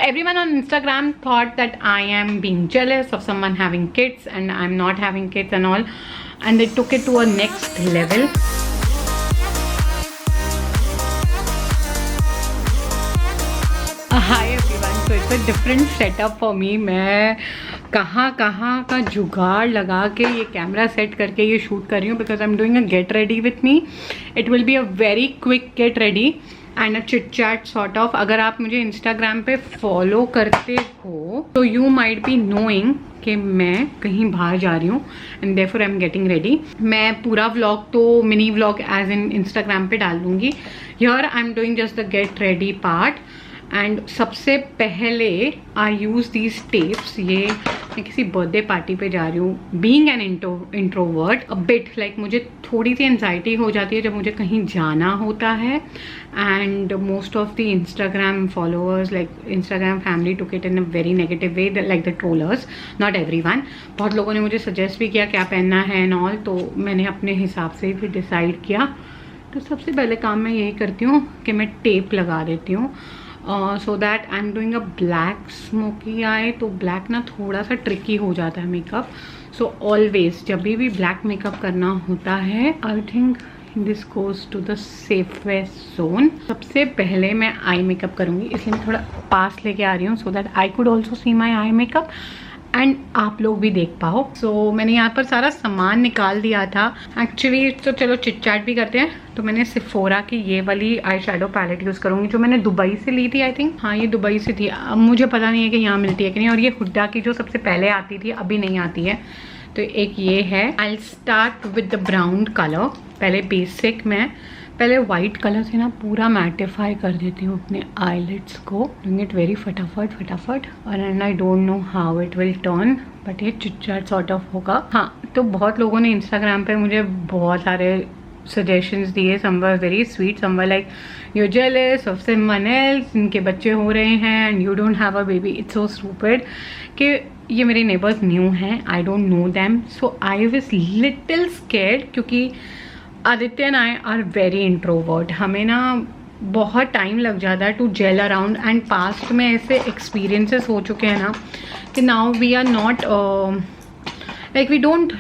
everyone on Instagram thought that I am being jealous of someone having kids and I'm not having kids and all, and they took it to a next level. Hi everyone, so it's a different setup for me. मैं कहाँ का जुगाड़ लगा के ये camera set करके ये shoot कर रही हूँ because I am doing a get ready with me. It will be a very quick get ready and a chit chat sort of. अगर आप मुझे इंस्टाग्राम पे फॉलो करते हो तो यू माइट बी नोइंग कि मैं कहीं बाहर जा रही हूँ and therefore I am getting ready. मैं पूरा व्लॉग तो mini vlog as in Instagram पे डाल दूँगी. Here I am doing just the get ready part. And सबसे पहले आई यूज़ दीज टेप्स. ये मैं किसी बर्थडे पार्टी पे जा रही हूँ. Being an introvert a bit like मुझे थोड़ी सी एनजाइटी हो जाती है जब मुझे कहीं जाना होता है. And most of the Instagram followers like Instagram family took it in a very negative way like the trollers. Not everyone. बहुत लोगों ने मुझे सजेस्ट भी किया क्या पहनना है एंड ऑल, तो मैंने अपने हिसाब से भी डिसाइड किया. तो सबसे पहले काम मैं यही करती हूँ कि मैं टेप लगा देती हूँ so that I am doing a black smoky आई. तो ब्लैक ना थोड़ा सा ट्रिकी हो जाता है मेकअप. सो ऑलवेज जब भी ब्लैक मेकअप करना होता है I think this goes to the safest zone. सबसे पहले मैं आई मेकअप करूँगी, इसलिए मैं थोड़ा पास लेके आ रही हूँ so that I could also see my eye makeup and आप लोग भी देख पाओ. सो मैंने यहाँ पर सारा सामान निकाल दिया था एक्चुअली. तो चलो चिट चैट भी करते हैं. तो मैंने सिफोरा की ये वाली आई शेडो पैलेट यूज़ करूँगी जो मैंने दुबई से ली थी. आई थिंक हाँ ये दुबई से थी. अब मुझे पता नहीं है कि यहाँ मिलती है कि नहीं. और ये हुड्डा की जो सबसे पहले आती थी अभी नहीं आती है. तो एक ये है. I start with the brown colour. पहले बेसिक में पहले वाइट कलर से ना पूरा मैटिफाई कर देती हूँ अपने आईलिड्स को. डूइंग इट वेरी फटाफट और and I don't know how it will turn but ये चिट चैट सॉर्ट ऑफ होगा. हाँ तो बहुत लोगों ने इंस्टाग्राम पे मुझे बहुत सारे सजेशंस दिए. Some were very sweet, some were like you jealous of someone else, इनके बच्चे हो रहे हैं and you don't have a baby. It's so stupid कि ये मेरे नेबर्स न्यू हैं, I don't know them. So I was little scared क्योंकि Aditya and I are very introvert. हमें ना बहुत टाइम लग जाता है to gel around and past में ऐसे एक्सपीरियंसेस हो चुके हैं ना कि now we are not like we don't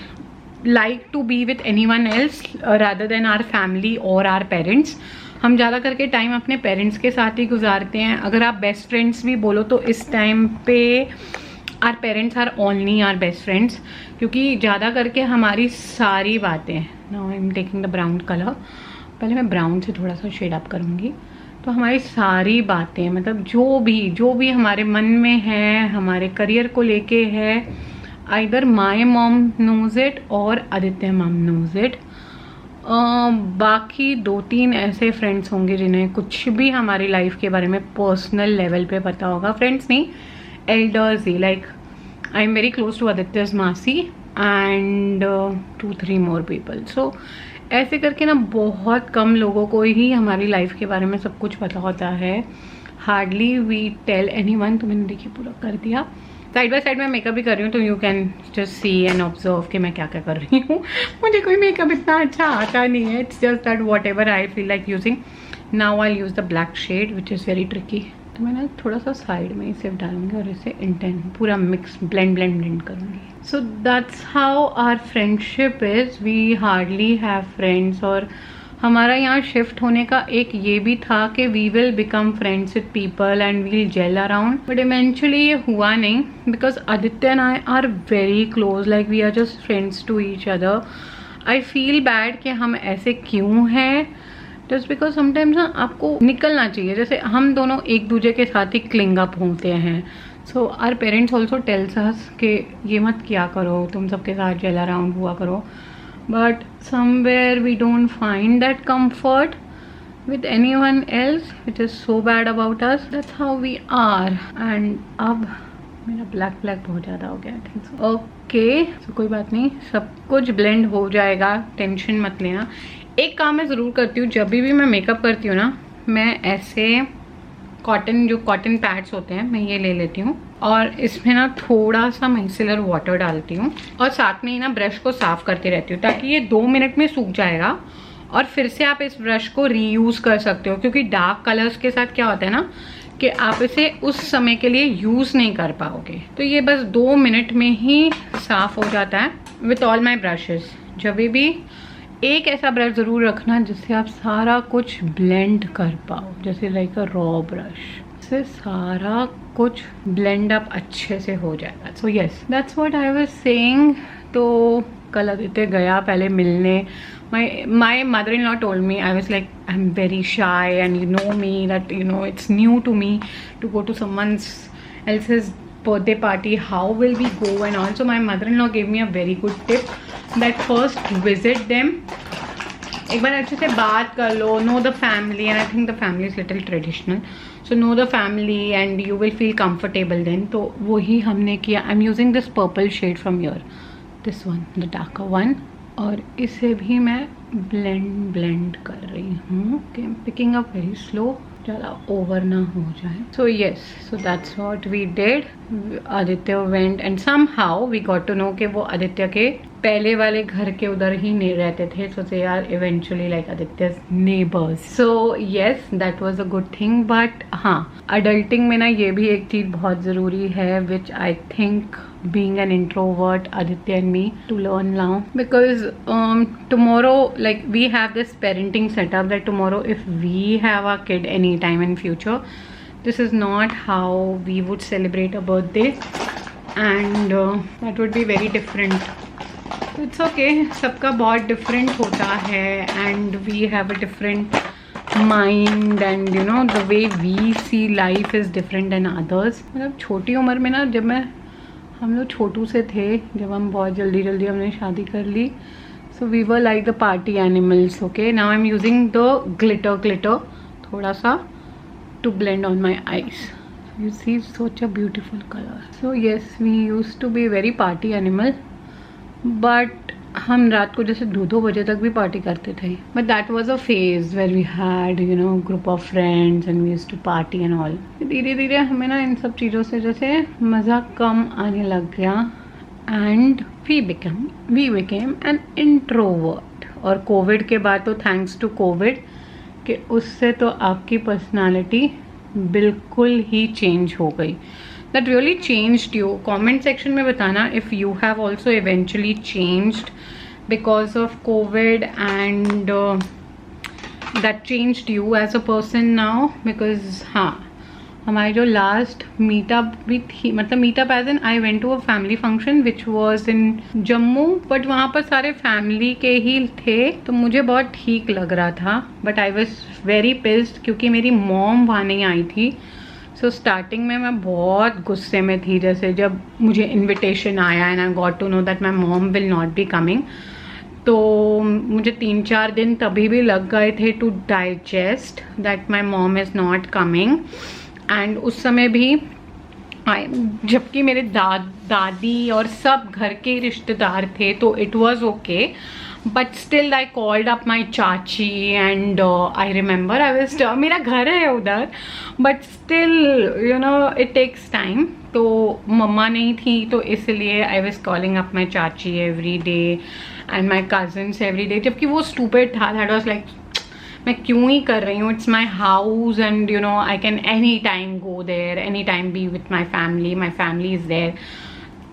like to be with anyone else rather than our family or our parents. हम ज़्यादा करके टाइम अपने पेरेंट्स के साथ ही गुजारते हैं. अगर आप बेस्ट फ्रेंड्स भी बोलो तो इस टाइम पे our parents are only our best friends क्योंकि ज़्यादा करके हमारी सारी बातें. Now I am taking the brown colour. पहले मैं ब्राउन से थोड़ा सा शेड अप करूँगी. तो हमारी सारी बातें मतलब जो भी हमारे मन में है, हमारे करियर को लेके है, either my mom knows it और आदित्य mom knows it. बाकी 2-3 ऐसे फ्रेंड्स होंगे जिन्हें कुछ भी हमारी लाइफ के बारे में पर्सनल लेवल पे पता होगा. फ्रेंड्स नहीं, एल्डर्स ही. Like I am very close to Aditya's मासी एंड 2-3 मोर पीपल. सो ऐसे करके ना बहुत कम लोगों को ही हमारी लाइफ के बारे में सब कुछ पता होता है. Hardly we tell anyone. तो मैंने देखिए पूरा कर दिया. साइड बाय साइड मैं मेकअप भी कर रही हूँ तो you can just see and observe कि मैं क्या क्या कर रही हूँ. मुझे कोई मेकअप इतना अच्छा आता नहीं है. It's just that whatever I feel like using. Now I use the black shade which is very tricky. तो मैं ना थोड़ा सा साइड में ही सिर्फ डालूंगी और इसे इंटेंट पूरा मिक्स ब्लेंड करूँगी. So that's how our friendship is. We hardly have friends. और हमारा यहाँ शिफ्ट होने का एक ये भी था कि we will become friends with people and we'll gel around. But eventually ये हुआ नहीं because Aditya and I are very close. Like we are just friends to each other. I feel bad कि हम ऐसे क्यों हैं. जस्ट बिकॉज समटाइम्स ना आपको निकलना चाहिए. जैसे हम दोनों एक दूसरे के साथ ही क्लिंग अप होते हैं. So our parents also tells us कि ये मत किया करो, तुम सबके साथ जेल अराउंड हुआ करो. But somewhere we don't find that comfort with anyone else, which is so bad about us. That's how we are. And अब मेरा ब्लैक बहुत ज़्यादा हो गया. I think so. Okay, so कोई बात नहीं, सब कुछ ब्लेंड हो जाएगा, टेंशन मत लेना. एक काम मैं ज़रूर करती हूँ, जब भी मैं मेकअप करती हूँ ना, मैं ऐसे कॉटन पैड्स होते हैं मैं ये ले लेती हूँ और इसमें ना थोड़ा सा मिसेलर वाटर डालती हूँ और साथ में ही ना ब्रश को साफ करती रहती हूँ ताकि ये 2 मिनट में सूख जाएगा और फिर से आप इस ब्रश को रीयूज़ कर सकते हो. क्योंकि डार्क कलर्स के साथ क्या होता है ना कि आप इसे उस समय के लिए यूज़ नहीं कर पाओगे। तो ये बस 2 मिनट में ही साफ़ हो जाता है विथ ऑल माई ब्रशेस। जब भी एक ऐसा ब्रश ज़रूर रखना जिससे आप सारा कुछ ब्लेंड कर पाओ, जैसे लाइक अ रॉ ब्रश से सारा कुछ ब्लेंड अप अच्छे से हो जाएगा। So yes, that's what I was saying. तो कल आदित्य गया पहले मिलने। my mother-in-law told me, I was like, I'm very shy and you know me, that you know it's new to me to go to someone else's birthday party, how will we go and all. So my mother-in-law gave me a very good tip that first visit them, एक बार अच्छे से बात कर लो, know the family, and I think the family is little traditional, so know the family and you will feel comfortable then. तो वही हमने किया। I'm using this purple shade from here, this one, the darker one, और इसे भी मैं blend कर रही हूँ। okay, I'm picking up very slow, ज़्यादा ओवर ना हो जाए। So yes, so that's what we did. Aditya went and somehow we got to know कि वो आदित्य के पहले वाले घर के उधर ही नहीं रहते थे। So they are eventually like Aditya's neighbours. So yes, that was a good thing. But हाँ, अडल्टिंग में ना ये भी एक चीज़ बहुत ज़रूरी है which I think being an introvert, Aditya and me, to learn now, because tomorrow, like, we have this parenting setup that tomorrow if we have a kid anytime in future, this is not how we would celebrate a birthday, and that would be very different. It's okay, सबका बहुत different होता है, and we have a different mind, and you know the way we see life is different than others. मतलब छोटी उम्र में ना, जब हम लोग छोटू से थे, जब हम बहुत जल्दी हमने शादी कर ली, so we were like the party animals. Okay, now I am using the glitter थोड़ा सा to blend on my eyes. You see such a beautiful colour. So yes, we use to be very party animal, but हम रात को जैसे 2-2 बजे तक भी party करते थे। But that was a phase where we had you know group of friends and we used to party and all. धीरे धीरे हमें ना इन सब चीज़ों से जैसे मज़ा कम आने लग गया, and we became an introvert. और कोविड के बाद तो थैंक्स टू कोविड कि उससे तो आपकी पर्सनालिटी बिल्कुल ही चेंज हो गई। That really changed you. Comment section में बताना if you have also eventually changed because of COVID, and that changed you as a person now. Because हाँ, हमारी जो लास्ट मीटअप भी थी, मतलब meetup as in I went to a family function which was in Jammu, but वहाँ पर सारे family के ही थे, तो मुझे बहुत ठीक लग रहा था। But I was very pissed क्योंकि मेरी मॉम वहाँ नहीं आई थी। सो स्टार्टिंग में मैं बहुत गुस्से में थी, जैसे जब मुझे इनविटेशन आया and I got to know that my mom will not be coming, तो मुझे 3-4 दिन तभी भी लग गए थे to digest that my mom is not coming. And उस समय भी जबकि मेरे दादी और सब घर के रिश्तेदार थे, तो it was okay, but still I called up my चाची and I remember I was, मेरा घर है उधर, but still you know it takes time. तो मम्मा नहीं थी, तो इसलिए I was calling up my चाची every day and my cousins every day, जबकि वो स्टूपिड था। दैट वाज लाइक, मैं क्यों ही कर रही हूँ, it's my house and you know I can any time go there, any time be with my family is there.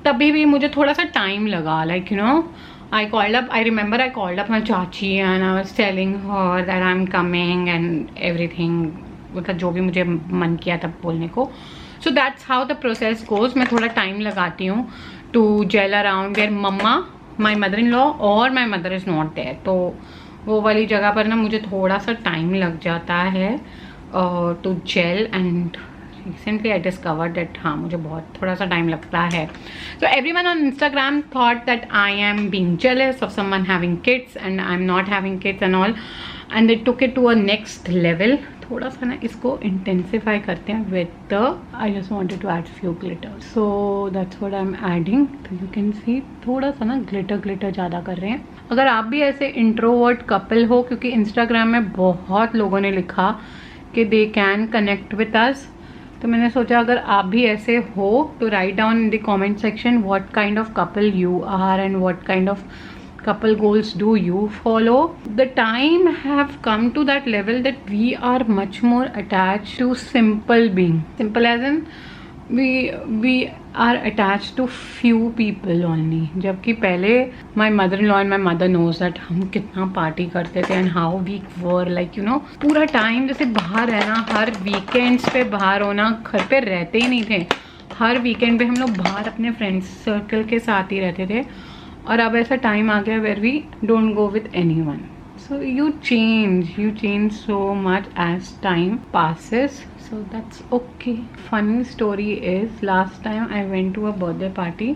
तभी भी मुझे थोड़ा सा टाइम लगा, like you know I remember I called up my chachi and I was telling her that I'm coming and everything, मतलब जो भी मुझे मन किया तब बोलने को। So that's how the process goes. मैं थोड़ा टाइम लगाती हूँ to gel around where mamma, my mother-in-law और my mother is not there. तो वो वाली जगह पर ना मुझे थोड़ा सा टाइम लग जाता है to gel, and recently I discovered that हाँ मुझे बहुत थोड़ा सा टाइम लगता है। So everyone on Instagram thought that I am being jealous of someone having kids and I'm not having kids and all, and they took it to a next level. थोड़ा सा ना इसको इंटेंसिफाई करते हैं with the, I just wanted to add few glitters, so that's what I'm adding. तो you can see थोड़ा सा ना ग्लिटर ज़्यादा कर रहे हैं। अगर आप भी ऐसे इंट्रोवर्ट कपल हो, क्योंकि इंस्टाग्राम में बहुत लोगों ने लिखा कि they can connect with us, तो मैंने सोचा अगर आप भी ऐसे हो तो write down in the comment section what kind of couple you are and what kind of couple goals do you follow? The time have come to that level that we are much more attached to simple being. Simple as in we are attached to few people only. जबकि पहले my mother-in-law and my mother knows that हम कितना party करते थे and how we were like you know पूरा time जैसे बाहर रहना, हर वीकेंड्स पे बाहर होना, घर पे रहते ही नहीं थे, हर वीकेंड पे हम लोग बाहर अपने फ्रेंड्स सर्कल के साथ ही रहते थे. और अब ऐसा टाइम आ गया where we don't go with anyone. So you change so much as time passes. So that's okay. Funny story is last time I went to a birthday party.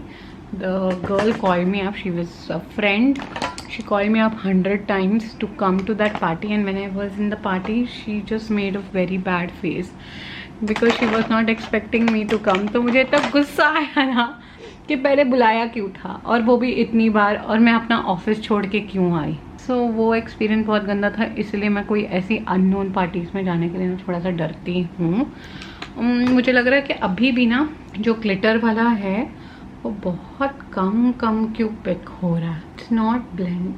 The girl called me up. She was a friend. She called me up 100 times to come to that party, and when I was in the party, she just made a very bad face because she was not expecting me to come. तो मुझे इतना गुस्सा आया ना कि पहले बुलाया क्यों था, और वो भी इतनी बार, और मैं अपना ऑफिस छोड़ के क्यों आई. सो वो एक्सपीरियंस बहुत गंदा था, इसलिए मैं कोई ऐसी अननोन पार्टीज़ में जाने के लिए ना थोड़ा सा डरती हूँ. मुझे लग रहा है कि अभी भी ना जो ग्लिटर वाला है वो बहुत कम क्यों पिक हो रहा है.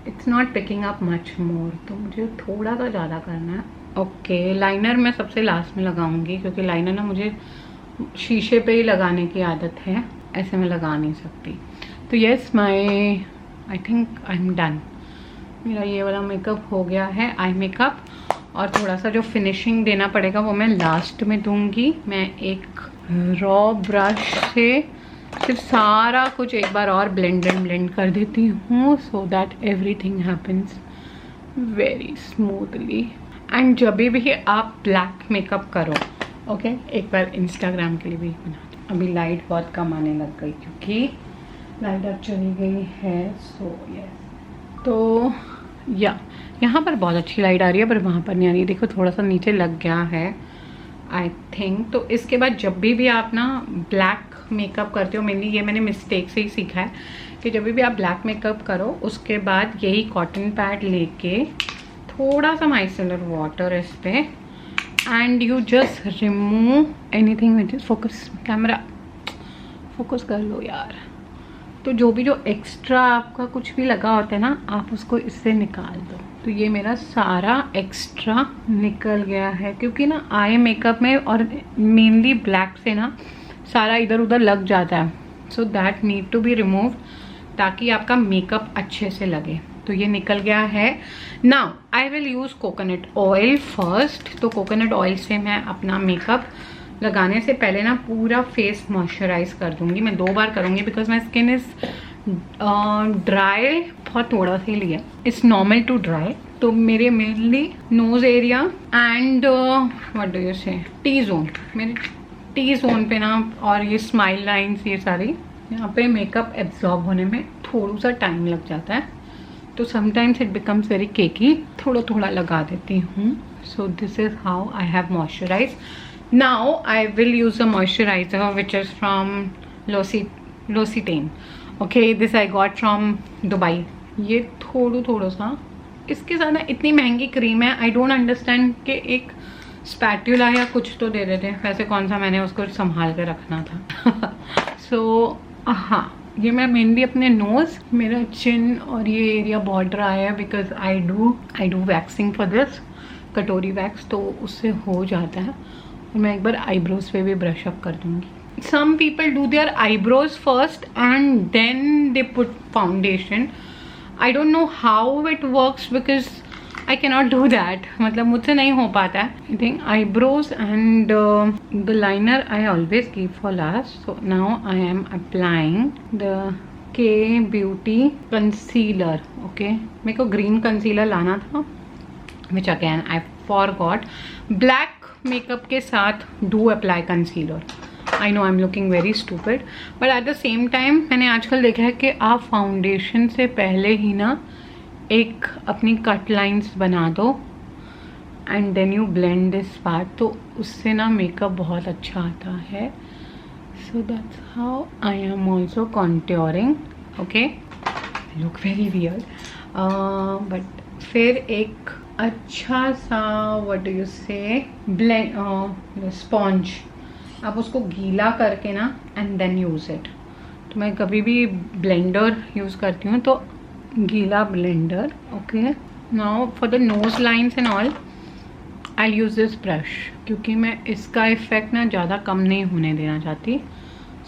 It's not picking up much more. तो मुझे थोड़ा सा ज़्यादा करना है. ओके, लाइनर मैं सबसे लास्ट में लगाऊंगी क्योंकि लाइनर ना मुझे शीशे पे ही लगाने की आदत है, ऐसे मैं लगा नहीं सकती. तो yes, I think I am done. मेरा ये वाला मेकअप हो गया है, आई मेकअप. और थोड़ा सा जो फिनिशिंग देना पड़ेगा वो मैं लास्ट में दूंगी. मैं एक रॉ ब्रश से सिर्फ सारा कुछ एक बार और ब्लेंड कर देती हूँ so that everything happens very smoothly. And जब भी आप ब्लैक मेकअप करो, ओके, एक बार इंस्टाग्राम के लिए भी बना दो. अभी लाइट बहुत कम आने लग गई क्योंकि लाइट अब चली गई है. सो यस, तो या यहाँ पर बहुत अच्छी लाइट आ रही है पर वहाँ पर नहीं आ रही है. देखो थोड़ा सा नीचे लग गया है आई थिंक. तो इसके बाद जब भी आप ना ब्लैक मेकअप करते हो, मेनली ये मैंने मिस्टेक से ही सीखा है कि जब भी आप ब्लैक मेकअप करो उसके बाद यही कॉटन पैड लेके थोड़ा सा माइसेलर वाटर इस पे, and you just remove anything which is focus. Camera focus कर लो यार. तो जो एक्स्ट्रा आपका कुछ भी लगा होता है ना, आप उसको इससे निकाल दो. तो ये मेरा सारा एक्स्ट्रा निकल गया है क्योंकि ना आई मेकअप में और मेनली ब्लैक से ना सारा इधर उधर लग जाता है. So that need to be remove ताकि आपका मेकअप अच्छे से लगे. तो ये निकल गया है. Now I will use coconut oil first. तो कोकोनट ऑयल से मैं अपना मेकअप लगाने से पहले ना पूरा फेस मॉइस्चराइज कर दूंगी. मैं 2 बार करूंगी because my skin is dry. बहुत थोड़ा सा ही लिया, इट्स नॉर्मल टू ड्राई. तो मेरे mainly nose area and what do you say T zone, मेरे टी जोन पे ना, और ये स्माइल लाइन्स, ये सारी यहाँ पे मेकअप एब्जॉर्ब होने में थोड़ा सा टाइम लग जाता है. तो sometimes it becomes very cakey. थोड़ा लगा देती हूँ. So this is how I have moisturise. Now I will use a moisturizer which is from L'Occitane. Okay, this I got from Dubai. ये थोड़ा सा इसके साथ ना इतनी महंगी क्रीम है. आई डोंट अंडरस्टैंड कि एक स्पैट्यूला या कुछ तो दे देते हैं. वैसे कौन सा मैंने उसको संभाल के रखना था. सो हाँ, ये मैं मेनली अपने नोज, मेरा चिन और ये एरिया बहुत ड्राई है because I do waxing for this, कटोरी वैक्स. तो उससे हो जाता है. और मैं एक बार आईब्रोज पे भी ब्रश अप कर दूंगी. Some people do their eyebrows first and then they put foundation. I don't know how it works because I cannot do that. मतलब मुझसे नहीं हो पाता है. I think eyebrows and the liner I always keep for last. So now I am applying the K beauty concealer. Okay, मेरे को green concealer लाना था which again I forgot. Black makeup के साथ do apply concealer. I know I am looking very stupid but at the same time मैंने आजकल देखा है कि आप फाउंडेशन से पहले ही ना एक अपनी कट लाइन्स बना दो and then you blend this part. तो उससे ना मेकअप बहुत अच्छा आता है. So that's how I am also contouring. Okay, look very weird but फिर एक अच्छा सा what do you say blend sponge, आप उसको गीला करके ना एंड देन यूज़ इट. तो मैं कभी भी ब्लेंडर यूज़ करती हूँ तो गीला blender. Okay, now for the nose lines and all I use this brush, क्योंकि मैं इसका इफेक्ट ना ज़्यादा कम नहीं होने देना चाहती.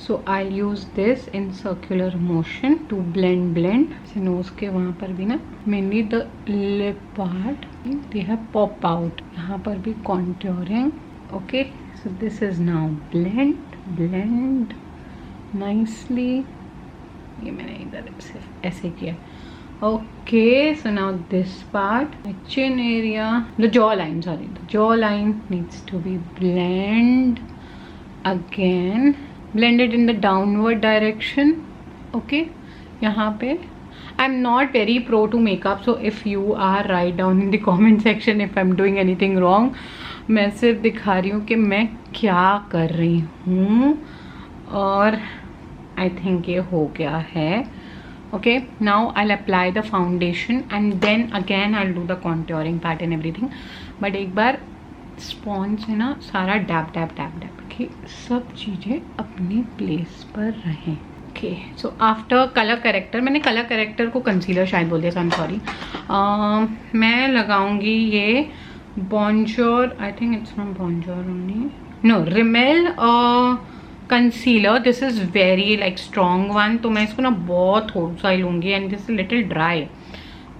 So I use this in circular motion to blend. से नोज के वहाँ पर भी ना, mainly the lip part they have pop out. यहाँ पर भी contouring. Okay, so this is now blend nicely. ये मैंने इधर सिर्फ ऐसे किया. Okay, so now this part, the chin area, the jawline, the jawline needs to be blend again, blended in the downward direction. Okay, यहाँ पे I'm not very pro to makeup, so if you are, write down in the comment section if I'm doing anything wrong. मैं सिर्फ दिखा रही हूँ कि मैं क्या कर रही हूँ, और I think ये हो गया है. Okay, now I'll apply the foundation and then again I'll do the contouring part and everything. But एक बार स्पॉन्ज से ना सारा डैप कि सब चीज़ें अपनी प्लेस पर रहें. Okay, so after colour corrector, मैंने कलर करेक्टर को कंसीलर शायद बोल दिया, सो आई एम सॉरी. मैं लगाऊंगी ये Bourjois, I think it's from Bourjois only, no, Rimmel concealer. This is very like strong one. तो मैं इसको ना बहुत थोड़ा सा ही लूँगी एंड दिस लिटिल ड्राई.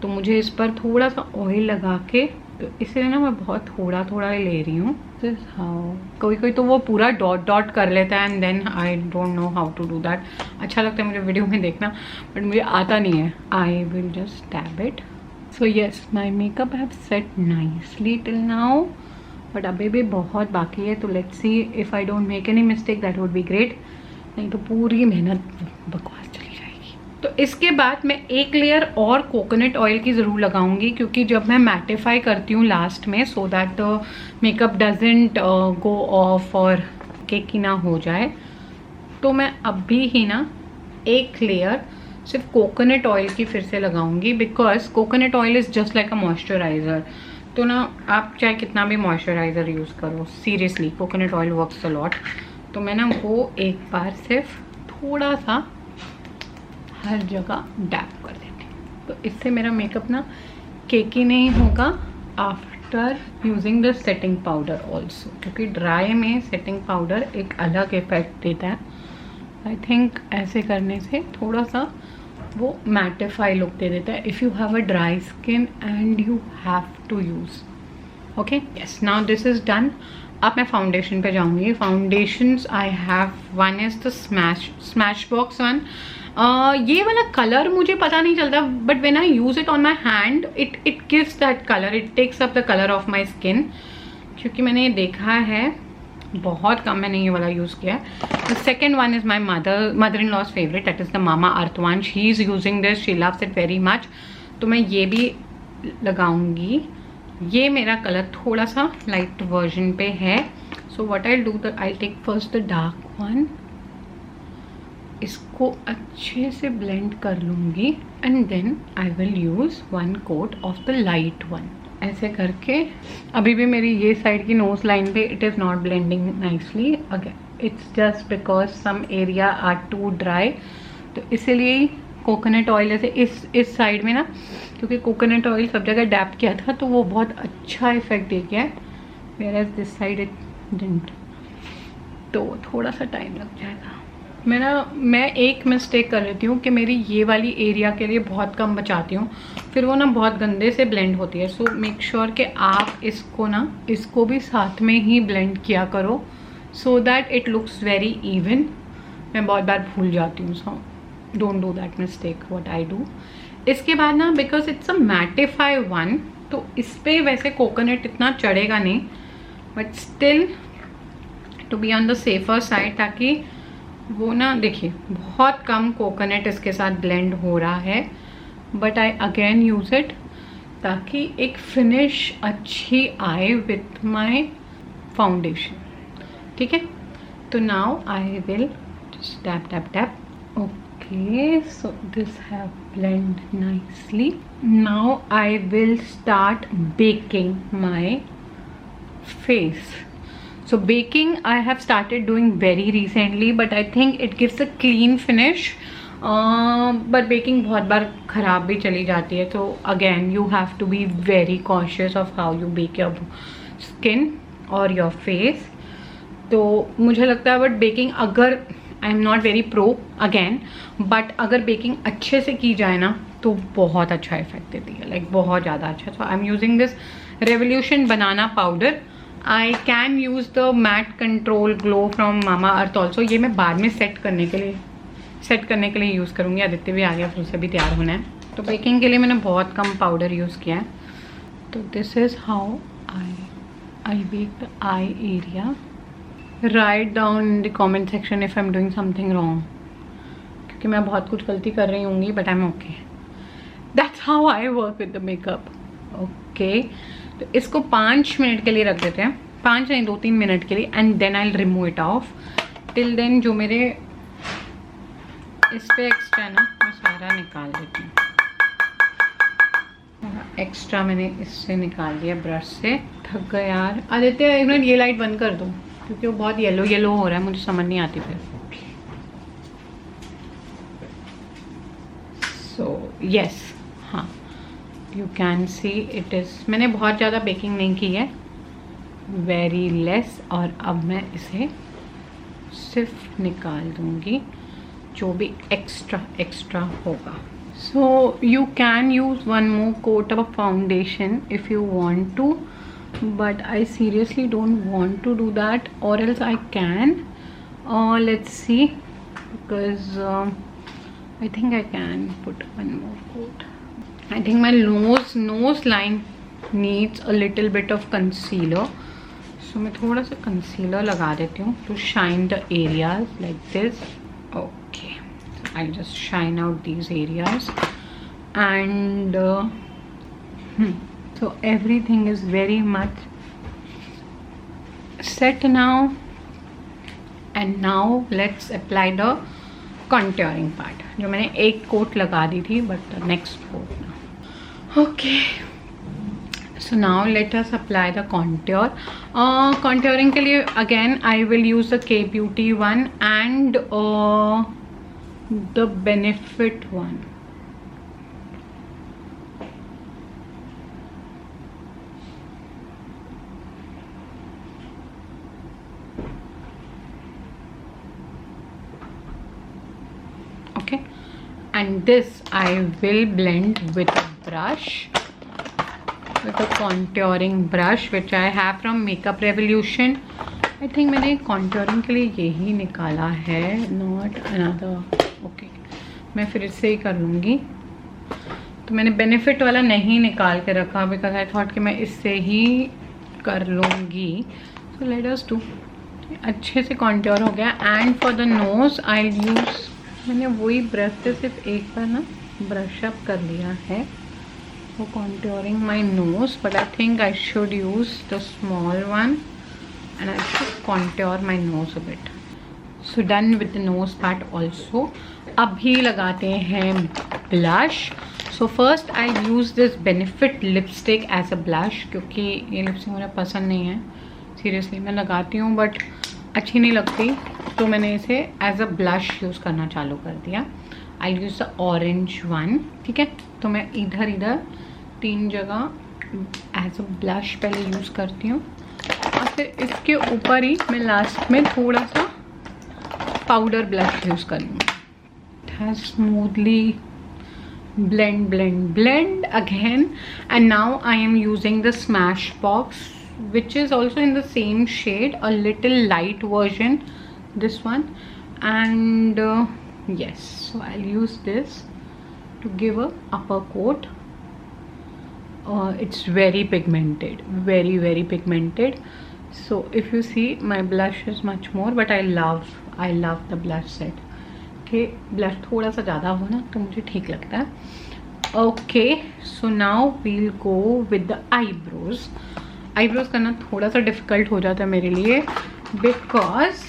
तो मुझे इस पर थोड़ा सा ऑयल लगा के, तो इसलिए ना मैं बहुत थोड़ा थोड़ा ही ले रही हूँ. दिस हाउ, कोई तो वो पूरा डॉट कर लेता है and then I don't know how to do that. अच्छा लगता है मुझे वीडियो में देखना, बट मुझे आता नहीं है. I will just tab it. So yes, my makeup have set nicely till now, but अभी भी बहुत बाकी है. तो let's see if I don't make any mistake, that would be great. नहीं तो पूरी मेहनत बकवास चली जाएगी. तो इसके बाद मैं एक लेयर और कोकोनट ऑयल की ज़रूर लगाऊंगी, क्योंकि जब मैं मैटिफाई करती हूँ लास्ट में, so that the makeup doesn't go of और केकी ना हो जाए, तो मैं अभी ही ना एक लेयर सिर्फ कोकोनट ऑयल की फिर से लगाऊंगी, because coconut oil is just like a moisturiser. तो ना आप चाहे कितना भी मॉइस्चराइज़र यूज़ करो, seriously coconut oil works a lot. तो मैं ना वो एक बार सिर्फ थोड़ा सा हर जगह डैप कर देती हूँ. तो इससे मेरा मेकअप ना केकी नहीं होगा after using the setting powder also, क्योंकि ड्राई में सेटिंग पाउडर एक अलग इफेक्ट देता है. आई थिंक ऐसे करने से थोड़ा सा वो मैटिफाई लुक दे देता है if you have a dry skin and you have to use. Okay, yes, now this is done. अब मैं फाउंडेशन पे जाऊँगी. Foundations I have, one is the Smashbox one. ये वाला कलर मुझे पता नहीं चलता, but when I use it on my hand it gives that colour, it takes up the colour of my skin. क्योंकि मैंने ये देखा है, बहुत कम मैंने ये वाला यूज़ किया है. The second one is my mother in law's favourite, that is the Mamaearth one. She is using this, she loves it very much. तो मैं ये भी लगाऊंगी. ये मेरा कलर थोड़ा सा लाइट वर्जन पे है. So what I do, I take first the dark one, इसको अच्छे से ब्लेंड कर लूँगी and then I will use one coat of the light one. ऐसे करके अभी भी मेरी ये साइड की नोज लाइन पे it is not blending nicely. Again it's just because some area are too dry. तो इसीलिए कोकोनट ऑयल ऐसे इस साइड में ना, क्योंकि कोकोनट ऑयल सब जगह डैप किया था तो वो बहुत अच्छा इफेक्ट दे गया है, whereas this side it didn't. तो थोड़ा सा टाइम लग जाएगा. मैं एक मिस्टेक कर लेती हूँ कि मेरी ये वाली एरिया के लिए बहुत कम बचाती हूँ, फिर वो ना बहुत गंदे से ब्लेंड होती है. सो मेक श्योर कि आप इसको भी साथ में ही ब्लेंड किया करो, so that it looks very even. मैं बहुत बार भूल जाती हूँ, so don't do that mistake what I do. इसके बाद ना, because it's a mattify one, तो इस पर वैसे कोकोनट इतना चढ़ेगा नहीं, but still to be on the safer side, ताकि वो ना, देखिए बहुत कम कोकोनट इसके साथ ब्लेंड हो रहा है, but I again use it ताकि एक फिनिश अच्छी आए विथ माई फाउंडेशन. ठीक है, तो now I will just tap tap tap. Okay, so this have blend nicely. Now I will start baking my face. So baking I have started doing very recently, but I think it gives a clean finish. But baking बहुत बार ख़राब भी चली जाती है, तो again you have to be very cautious of how you bake your skin और your face. तो मुझे लगता है बट बेकिंग, अगर I am not very pro again, but अगर बेकिंग अच्छे से की जाए ना तो बहुत अच्छा इफेक्ट देती है, लाइक बहुत ज़्यादा अच्छा. So I am using this Revolution banana powder. I can use the matte control glow from Mamaearth also. ये मैं बाद में सेट करने के लिए यूज़ करूँगी. आदित्य भी आ गया, फिर उसे भी तैयार होना है. तो बेकिंग के लिए मैंने बहुत कम पाउडर यूज़ किया है. तो this is how I bake the eye area. Write down in the comment section if I am doing something wrong, क्योंकि मैं बहुत कुछ गलती कर रही होंगी, but I am okay. That's how I work with the makeup. Okay, तो इसको 5 मिनट के लिए रख देते हैं. 5 नहीं, 2-3 मिनट के लिए. And then I remove it off. Till then जो मेरे इस पे एक्स्ट्रा है ना, मैं सारा निकाल देती हूँ. एक्स्ट्रा मैंने इससे निकाल दिया ब्रश से. थक गए यार. आदित्य एक मिनट ये लाइट बंद कर दो, क्योंकि वो बहुत येलो येलो हो रहा है, मुझे समझ नहीं आती फिर. सो यस, हाँ, you can see it is. मैंने बहुत ज़्यादा बेकिंग नहीं की है, वेरी लेस. और अब मैं इसे सिर्फ निकाल दूँगी जो भी एक्स्ट्रा होगा. So you can use one more coat of foundation if you want to, but I seriously don't want to do that, or else I can. Let's see, because I think I can put one more coat. I think my nose line needs a little bit of concealer, so मैं थोड़ा सा concealer लगा देती हूँ to shine the areas like this. Okay, so I'll just shine out these areas. And so everything is very much set now. And now let's apply the contouring part, जो मैंने एक coat लगा दी थी, but the next coat now. Okay, so now let us apply the contour. Contouring के लिए again I will use the K Beauty one and the Benefit one. Okay, and this I will blend with a brush, with a contouring brush which I have from Makeup Revolution. I think मैंने contouring के लिए यही निकाला है, not another. Okay, मैं फिर इससे ही कर लूँगी. तो मैंने Benefit वाला नहीं निकाल के रखा because I thought कि मैं इससे ही कर लूँगी. So let us do. अच्छे से contour हो गया. And for the nose I'll use, मैंने वही ब्रश से सिर्फ एक बार ना ब्रश अप कर लिया है for contouring my nose, but I think I should use the small one and I should contour my nose a bit. So done with the nose part also. अभी लगाते हैं blush. So first I'll use this Benefit lipstick as a blush, क्योंकि ये lipstick मुझे पसंद नहीं है. Seriously मैं लगाती हूँ बट अच्छी नहीं लगती, तो मैंने इसे एज अ ब्लश यूज़ करना चालू कर दिया. आई यूज़ द ऑरेंज वन. ठीक है, तो मैं इधर 3 जगह एज अ ब्लश पहले यूज़ करती हूँ, और फिर इसके ऊपर ही मैं लास्ट में थोड़ा सा पाउडर ब्लश यूज़ करूँगी. Smoothly blend again. And now I am using the Smashbox, which is also in the same shade, a little light version, this one. And yes, so I'll use this to give a upper coat. It's very pigmented, very pigmented. So if you see, my blush is much more, but I love the blush set. Okay, blush थोड़ा सा ज़्यादा हो ना तो मुझे ठीक लगता है. Okay, so now we'll go with the eyebrows. Eyebrows करना थोड़ा सा difficult हो जाता है मेरे लिए, because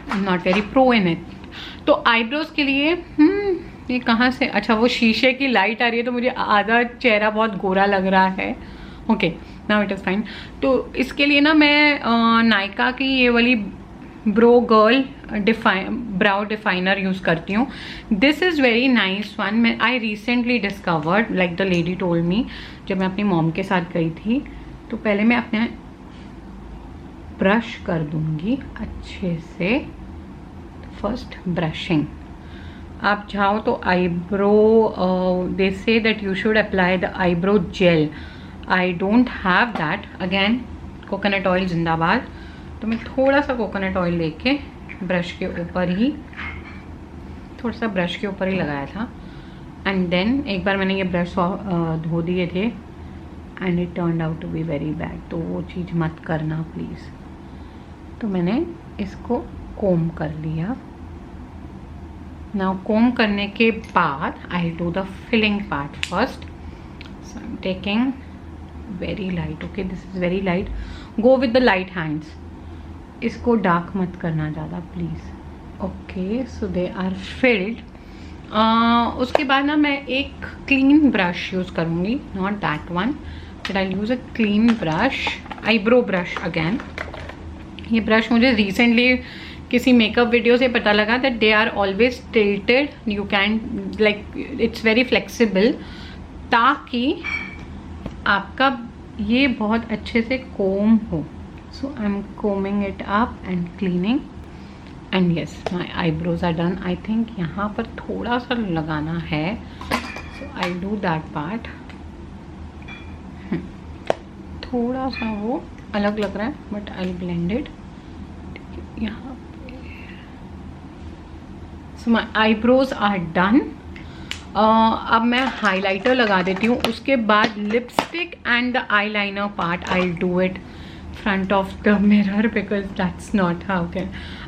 I'm not very pro in it. तो eyebrows के लिए ये कहाँ से, अच्छा वो शीशे की लाइट आ रही है तो मुझे आधा चेहरा बहुत गोरा लग रहा है. Okay, now it is fine. तो इसके लिए ना मैं नायका की ये वाली brow girl brow definer use करती हूँ. This is very nice one. मैं I recently discovered, like the lady told me, जब मैं अपनी मॉम के साथ गई थी. तो पहले मैं अपने ब्रश कर दूंगी अच्छे से. First brushing. आप चाहो तो eyebrow, they say that you should apply the eyebrow jail. I don't have that. Again coconut oil जिंदाबाद. तो मैं थोड़ा सा कोकोनट ऑयल लेके ब्रश के ऊपर ही, थोड़ा सा ब्रश के ऊपर ही लगाया था. एंड देन एक बार मैंने ये ब्रश धो दिए थे and it turned out to be very bad. तो वो चीज़ मत करना प्लीज़. तो मैंने इसको कोम कर लिया. नाउ कोम करने के बाद I do the filling part first. So I am taking very light. Okay, this is very light. Go with the light hands. इसको डार्क मत करना ज़्यादा please. Okay, so they are filled. उसके बाद ना मैं एक क्लीन ब्रश यूज़ करूँगी. Not that one, but I use a clean brush. Eyebrow brush again. ये ब्रश मुझे रिसेंटली किसी मेकअप वीडियो से पता लगा that they are always tilted. You can like it's very flexible, ताकि आपका ये बहुत अच्छे से कोम हो. So I'm combing it up and cleaning, and yes, my eyebrows are done. I think यहाँ पर थोड़ा सा लगाना है, so I'll do that part. थोड़ा सा वो अलग लग रहा है, but I'll blend it. यहाँ पे. So my eyebrows are done. अब मैं हाइलाइटर लगा देती हूँ. उसके बाद lipstick and the eyeliner part I'll do it front of the mirror, because that's not how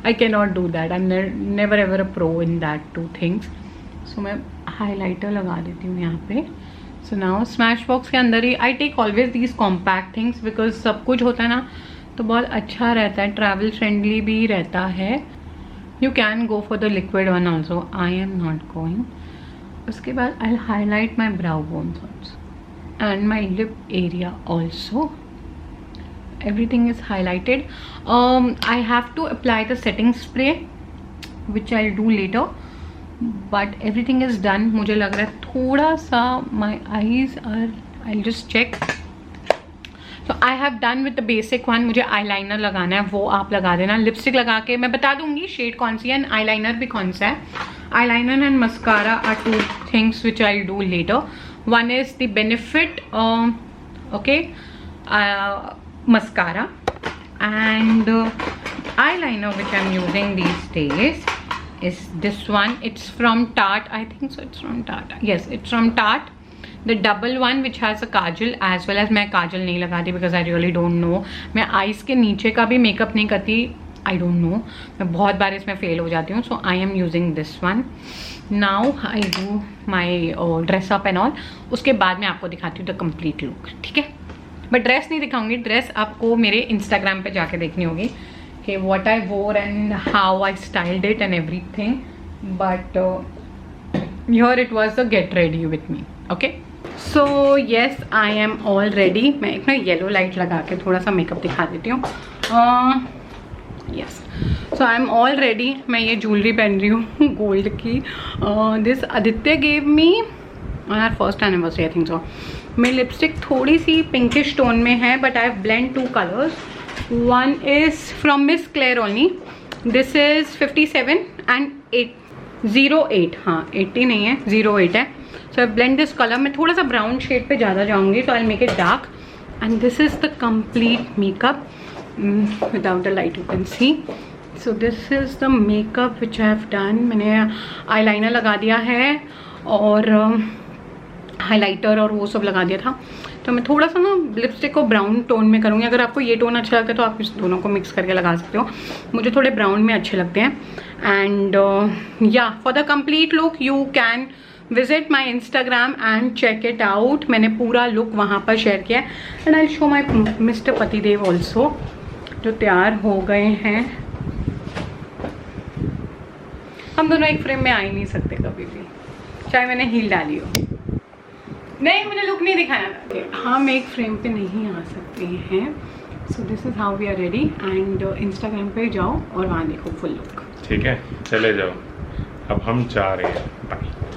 I cannot do that. I'm never ever a pro in that two things. So मैं highlighter लगा देती हूँ यहाँ पे. So now Smashbox के अंदर ही I take always these compact things, because सब कुछ होता है ना तो बहुत अच्छा रहता है, travel friendly भी रहता है. You can go for the liquid one also. I am not going. उसके बाद I'll highlight my brow bones also and my lip area also. Everything is highlighted. I have to apply the setting spray, which I'll do later, but everything is done. मुझे लग रहा है थोड़ा सा my eyes are, I'll just check. So I have done with the basic one. मुझे eyeliner लगाना है, वो आप लगा देना. लिपस्टिक लगा के मैं बता दूंगी शेड कौन सी है, eyeliner भी कौन सा है. Eyeliner and mascara are two things which I'll do later. One is the Benefit okay mascara, and eyeliner which I'm using these days is this one. It's from Tarte, I think so. It's from Tarte. Yes, it's from Tarte. The double one which has a kajal as well as. मैं काजल नहीं लगाती because I really don't know. मैं eyes के नीचे का भी makeup नहीं करती. I don't know. मैं बहुत बार इसमें फेल हो जाती हूँ. So I am using this one. Now I do my dress up and all. उसके बाद मैं आपको दिखाती हूँ the complete look. ठीक है, बट ड्रेस नहीं दिखाऊंगी. ड्रेस आपको मेरे इंस्टाग्राम पे जाके देखनी होगी कि व्हाट आई वोर and how I styled it and everything. But here it was a get ready with me. Okay, so yes I am all ready. मैं एक ना येलो लाइट लगा के थोड़ा सा मेकअप दिखा देती हूँ. Yes, so I am all ready. मैं ये ज्वेलरी पहन रही हूँ गोल्ड की. This Aditya gave me on our first anniversary, I think so. मेरी लिपस्टिक थोड़ी सी पिंकिश टोन में है, but I have blend two colours. One is from Miss Claire only. This is 57 and 08. हाँ, 80 नहीं है, 08 है. So I blend this colour. मैं थोड़ा सा ब्राउन शेड पे ज़्यादा जाऊँगी, तो I make it dark. And this is the complete makeup without the light, you can see. So this is the makeup which I have done. मैंने eyeliner लगा दिया है और हाइलाइटर और वो सब लगा दिया था. तो मैं थोड़ा सा ना लिपस्टिक को ब्राउन टोन में करूँगी. अगर आपको ये टोन अच्छा लगता है तो आप इस दोनों को मिक्स करके लगा सकते हो. मुझे थोड़े ब्राउन में अच्छे लगते हैं. एंड या for the complete look you can visit my Instagram and check it out. मैंने पूरा लुक वहाँ पर शेयर किया है. And I show my mister पतिदेव ऑल्सो, जो तैयार हो गए हैं. हम दोनों एक फ्रेम में आ ही नहीं सकते कभी भी, चाहे मैंने हील डाली हो. नहीं, मुझे लुक नहीं दिखाना था. हम एक फ्रेम पे नहीं आ सकते हैं. So this is how we are ready and Instagram पे जाओ और वहाँ देखो फुल लुक। ठीक है, चले जाओ, अब हम जा रहे हैं, बाय।